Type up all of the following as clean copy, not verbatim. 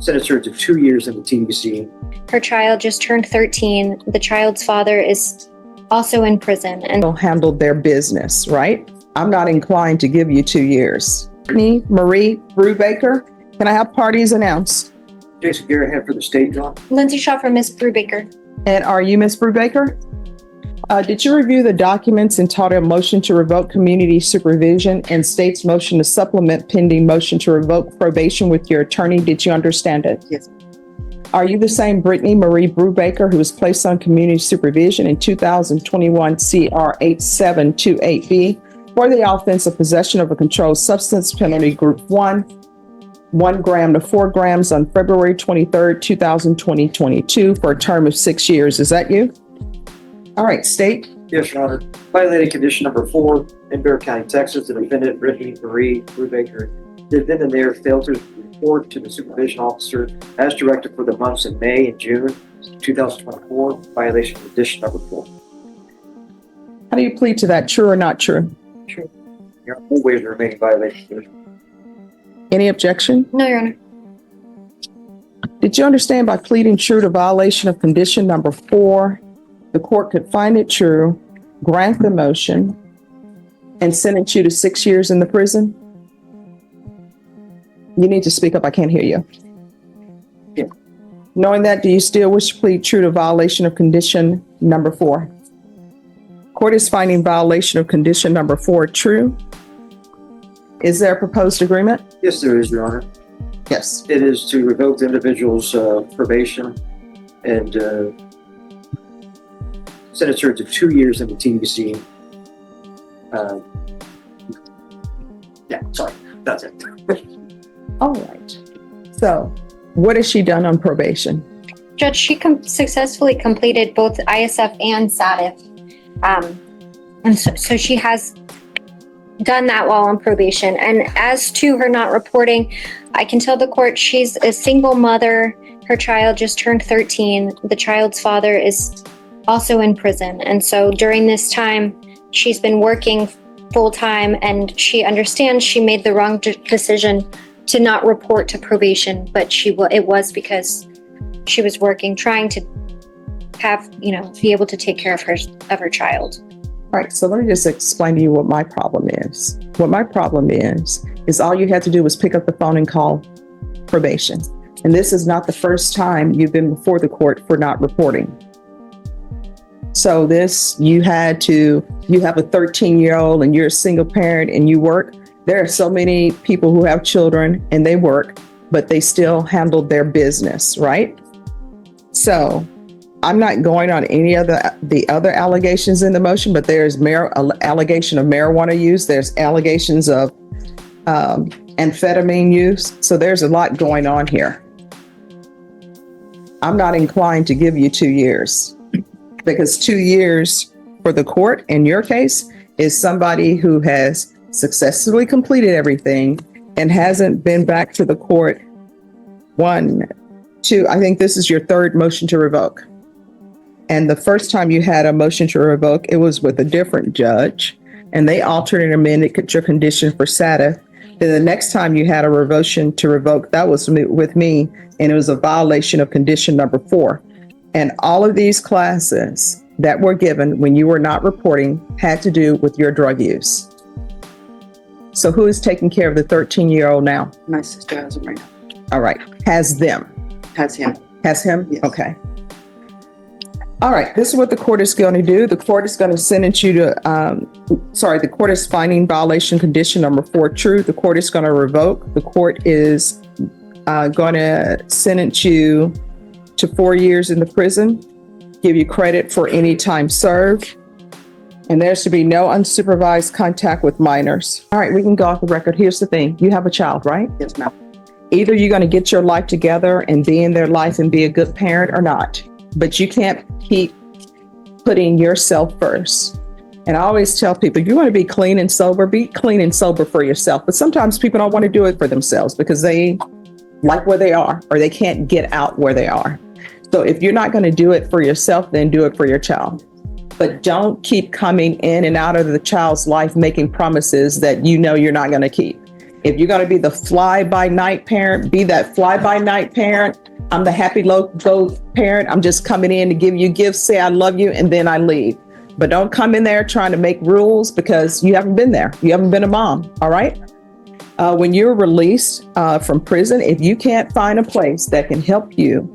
Sentenced her to 2 years in the TDC. Her child just turned 13. The child's father is also in prison and handled their business, right? I'm not inclined to give you 2 years. Courtney Marie Brubaker, can I have parties announced? Jason Garahan for the state, John. Lindsay Shaw for Miss Brubaker. And are you Miss Brubaker? Did you review the documents entitled Motion to Revoke Community Supervision and State's Motion to Supplement pending motion to revoke probation with your attorney? Did you understand it? Yes. Are you the same Courtney Marie Brubaker who was placed on community supervision in 2021 CR 8728B for the offense of possession of a controlled substance, penalty group 1 gram to 4 grams on February 23rd, 2022 for a term of 6 years? Is that you? All right, state. Yes, Your Honor. Violating condition number 4 in Bexar County, Texas, the defendant, Courtney Marie Brubaker, did then and there fail to report to the supervision officer as directed for the months in May and June 2024, violation of condition number 4. How do you plead to that? True or not true? True. Your Honor, we'll waive the remaining violation. Any objection? No, Your Honor. Did you understand by pleading true to violation of condition number 4, the court could find it true, grant the motion, and sentence you to 6 years in the prison? You need to speak up. I can't hear you. Yeah. Knowing that, do you still wish to plead true to violation of condition number 4? Court is finding violation of condition number 4 true. Is there a proposed agreement? Yes, there is, Your Honor. Yes. It is to revoke the individual's probation and sentence her to 2 years in the TDC. Yeah, sorry, that's it. All right. So what has she done on probation? Judge, she successfully completed both ISF and SATIF. And so she has done that while on probation. And as to her not reporting, I can tell the court she's a single mother. Her child just turned 13. The child's father is also in prison. And so during this time, she's been working full time, and she understands she made the wrong decision to not report to probation, but it was because she was working, trying to have, be able to take care of her child. All right, so let me just explain to you what my problem is. What my problem is all you had to do was pick up the phone and call probation. And this is not the first time you've been before the court for not reporting. So you have a 13-year-old and you're a single parent and you work. There are so many people who have children and they work, but they still handled their business, right? So I'm not going on any of the other allegations in the motion, but there's allegation of marijuana use. There's allegations of amphetamine use. So there's a lot going on here. I'm not inclined to give you 2 years because 2 years for the court in your case is somebody who has successfully completed everything and hasn't been back to the court. 1, 2, I think this is your third motion to revoke. And the first time you had a motion to revoke, it was with a different judge, and they altered and amended your condition for SATIF. Then the next time you had a motion to revoke, that was with me, and it was a violation of condition number 4. And all of these classes that were given when you were not reporting had to do with your drug use. So who is taking care of the 13-year-old now? My sister has him right now. All right. Has them? Has him. Has him? Yes. Okay. All right. This is what the court is going to do. The court is going to sentence you to, the court is finding violation condition number 4 true. The court is going to revoke. The court is going to sentence you to 4 years in the prison, give you credit for any time served, and there's to be no unsupervised contact with minors. All right, we can go off the record. Here's the thing. You have a child, right? Yes, ma'am. Either you're going to get your life together and be in their life and be a good parent or not, but you can't keep putting yourself first. And I always tell people, if you want to be clean and sober, be clean and sober for yourself. But sometimes people don't want to do it for themselves because they like where they are or they can't get out where they are. So if you're not going to do it for yourself, then do it for your child. But don't keep coming in and out of the child's life making promises that you know you're not going to keep. If you got to be the fly-by-night parent, be that fly-by-night parent. I'm the happy-go parent. I'm just coming in to give you gifts, say I love you, and then I leave. But don't come in there trying to make rules because you haven't been there. You haven't been a mom, all right? When you're released from prison, if you can't find a place that can help you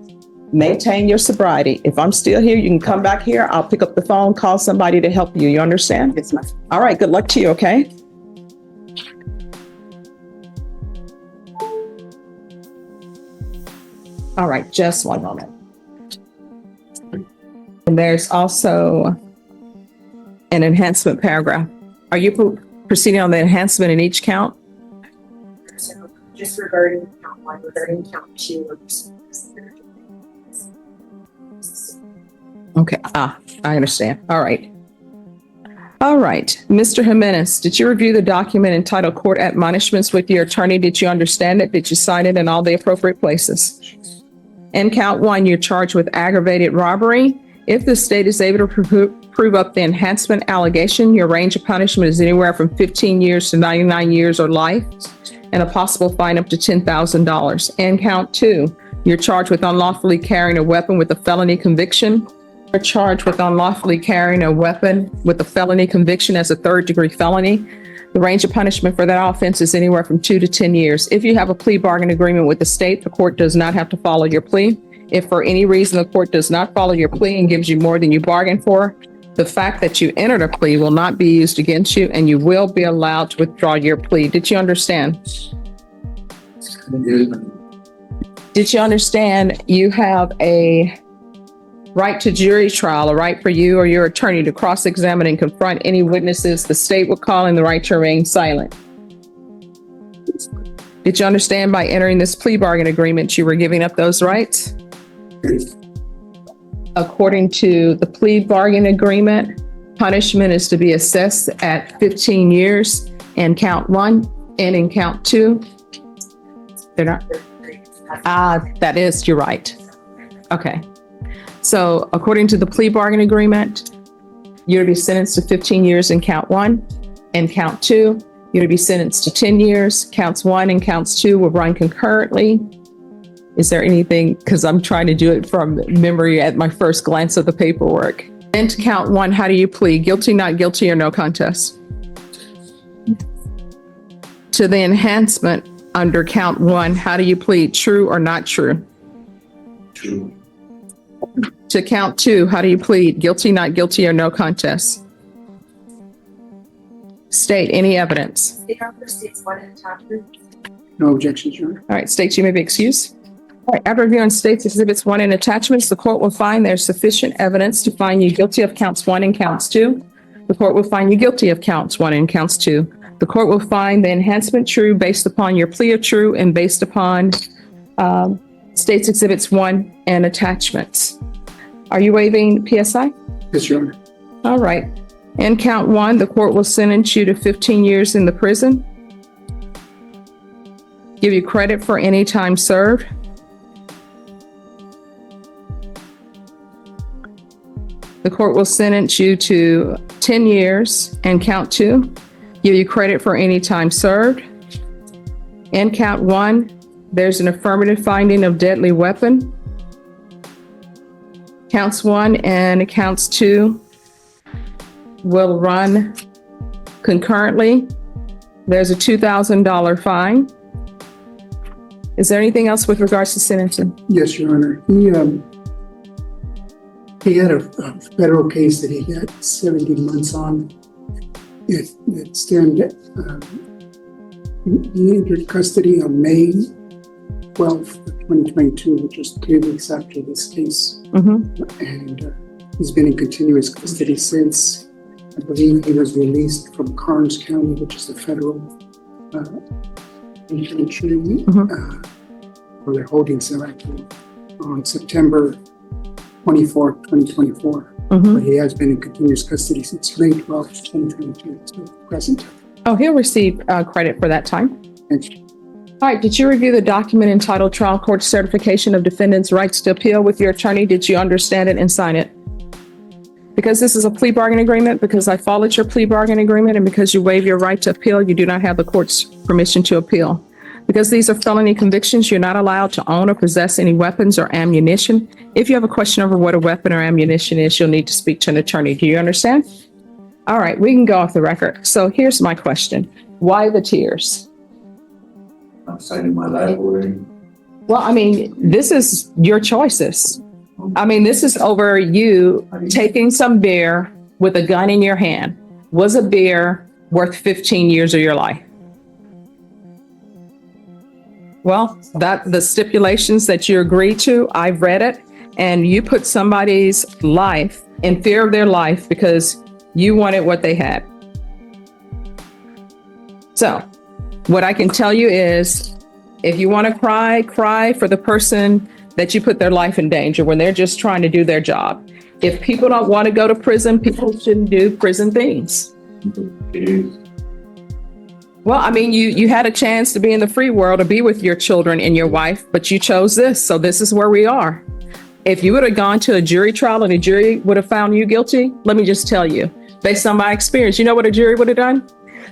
maintain your sobriety, if I'm still here, you can come back here. I'll pick up the phone, call somebody to help you. You understand? Yes, ma'am. All right, good luck to you, okay? All right, just one moment. And there's also an enhancement paragraph. Are you proceeding on the enhancement in each count? So just regarding count one, regarding count two. Okay, I understand. All right. All right, Mr. Jimenez, did you review the document entitled Court Admonishments with your attorney? Did you understand it? Did you sign it in all the appropriate places? In count one, you're charged with aggravated robbery. If the state is able to prove up the enhancement allegation, your range of punishment is anywhere from 15 years to 99 years or life, and a possible fine up to $10,000. In count two, you're charged with unlawfully carrying a weapon with a felony conviction. You're charged with unlawfully carrying a weapon with a felony conviction as a third-degree felony. The range of punishment for that offense is anywhere from 2 to 10 years. If you have a plea bargain agreement with the state, the court does not have to follow your plea. If for any reason the court does not follow your plea and gives you more than you bargained for, the fact that you entered a plea will not be used against you, and you will be allowed to withdraw your plea. Did you understand? Did you understand you have a right to jury trial, a right for you or your attorney to cross-examine and confront any witnesses the state would call, and the right to remain silent? Did you understand by entering this plea bargain agreement you were giving up those rights? According to the plea bargain agreement, punishment is to be assessed at 15 years in count one, and in count two, they're not. That is, you're right. Okay. So according to the plea bargain agreement, you're to be sentenced to 15 years in count one, and count two, you're to be sentenced to 10 years. Counts one and counts two will run concurrently. Is there anything, because I'm trying to do it from memory at my first glance of the paperwork. Then to count one, how do you plead? Guilty, not guilty, or no contest? To the enhancement under count one, how do you plead? True or not true? True. To count two, how do you plead? Guilty, not guilty, or no contest? State any evidence. The offer states one attachment. No objections, Your Honor. All right, states, you may be excused. All right, after reviewing states exhibits one and attachments, the court will find there's sufficient evidence to find you guilty of counts one and counts two. The court will find you guilty of counts one and counts two. The court will find the enhancement true based upon your plea of true and based upon states exhibits one and attachments. Are you waiving PSI? Yes, Your Honor. All right. In count one, the court will sentence you to 15 years in the prison. Give you credit for any time served. The court will sentence you to 10 years in count two. Give you credit for any time served. In count one, there's an affirmative finding of deadly weapon. Counts one and counts two will run concurrently. There's a $2,000 fine. Is there anything else with regards to sentencing? Yes, Your Honor. He had a federal case that he got 17 months on. It stemmed. He entered custody on May 12th, 2022, which is 3 weeks after this case. And he's been in continuous custody since. I believe he was released from Karnes County, which is the federal penitentiary, where they're holding him actually on September 24th, 2024. But he has been in continuous custody since May 12th, 2022, so present. Oh, he'll receive credit for that time. Thank you. All right, did you review the document entitled Trial Court Certification of Defendant's Rights to Appeal with your attorney? Did you understand it and sign it? Because this is a plea bargain agreement, because I followed your plea bargain agreement, and because you waive your right to appeal, you do not have the court's permission to appeal. Because these are felony convictions, you're not allowed to own or possess any weapons or ammunition. If you have a question over what a weapon or ammunition is, you'll need to speak to an attorney. Do you understand? All right, we can go off the record. So here's my question. Why the tears? I'm signing my life away. Well, I mean, this is your choices. I mean, this is over you taking some beer with a gun in your hand. Was a beer worth 15 years of your life? Well, that the stipulations that you agreed to, I've read it, and you put somebody's life in fear of their life because you wanted what they had. So what I can tell you is, if you want to cry, cry for the person that you put their life in danger when they're just trying to do their job. If people don't want to go to prison, people shouldn't do prison things. It is. Well, I mean, you had a chance to be in the free world, to be with your children and your wife, but you chose this. So this is where we are. If you would have gone to a jury trial and a jury would have found you guilty, let me just tell you, based on my experience, you know what a jury would have done?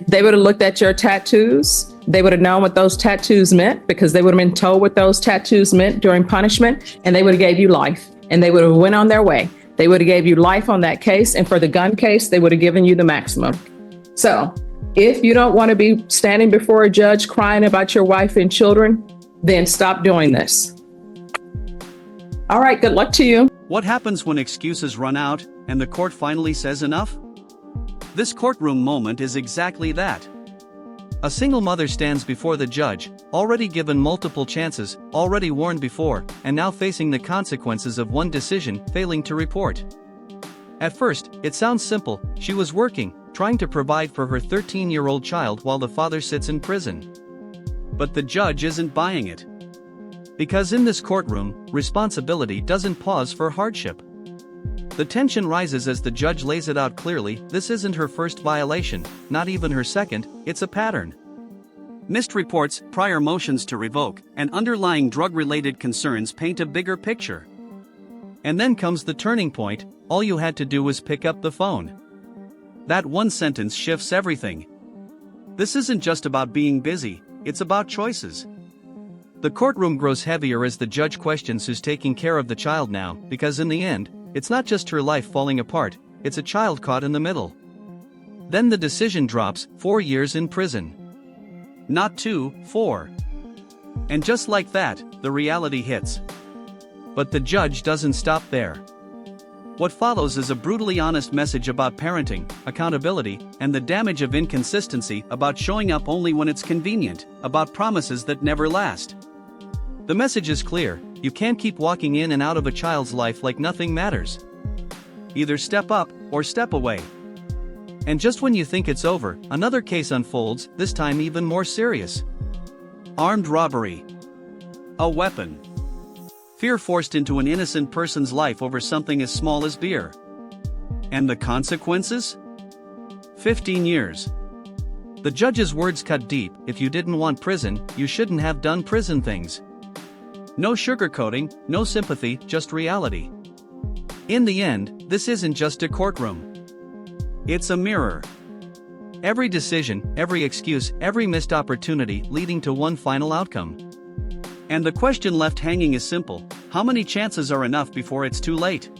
They would have looked at your tattoos. They would have known what those tattoos meant, because they would have been told what those tattoos meant during punishment, and they would have gave you life, and they would have went on their way. They would have gave you life on that case, and for the gun case, they would have given you the maximum. So if you don't want to be standing before a judge crying about your wife and children, then stop doing this. All right, good luck to you. What happens when excuses run out and the court finally says enough? This courtroom moment is exactly that. A single mother stands before the judge, already given multiple chances, already warned before, and now facing the consequences of one decision, failing to report. At first, it sounds simple. She was working, trying to provide for her 13-year-old child while the father sits in prison. But the judge isn't buying it. Because in this courtroom, responsibility doesn't pause for hardship. The tension rises as the judge lays it out clearly. This isn't her first violation, not even her second, it's a pattern. Missed reports, prior motions to revoke, and underlying drug-related concerns paint a bigger picture. And then comes the turning point. All you had to do was pick up the phone. That one sentence shifts everything. This isn't just about being busy, it's about choices. The courtroom grows heavier as the judge questions who's taking care of the child now, because in the end, it's not just her life falling apart, it's a child caught in the middle. Then the decision drops, 4 years in prison. Not 2, 4. And just like that, the reality hits. But the judge doesn't stop there. What follows is a brutally honest message about parenting, accountability, and the damage of inconsistency, about showing up only when it's convenient, about promises that never last. The message is clear: you can't keep walking in and out of a child's life like nothing matters. Either step up, or step away. And just when you think it's over, another case unfolds, this time even more serious. Armed robbery. A weapon. Fear forced into an innocent person's life over something as small as beer. And the consequences? 15 years. The judge's words cut deep: if you didn't want prison, you shouldn't have done prison things. No sugarcoating, no sympathy, just reality. In the end, this isn't just a courtroom. It's a mirror. Every decision, every excuse, every missed opportunity leading to one final outcome. And the question left hanging is simple: how many chances are enough before it's too late?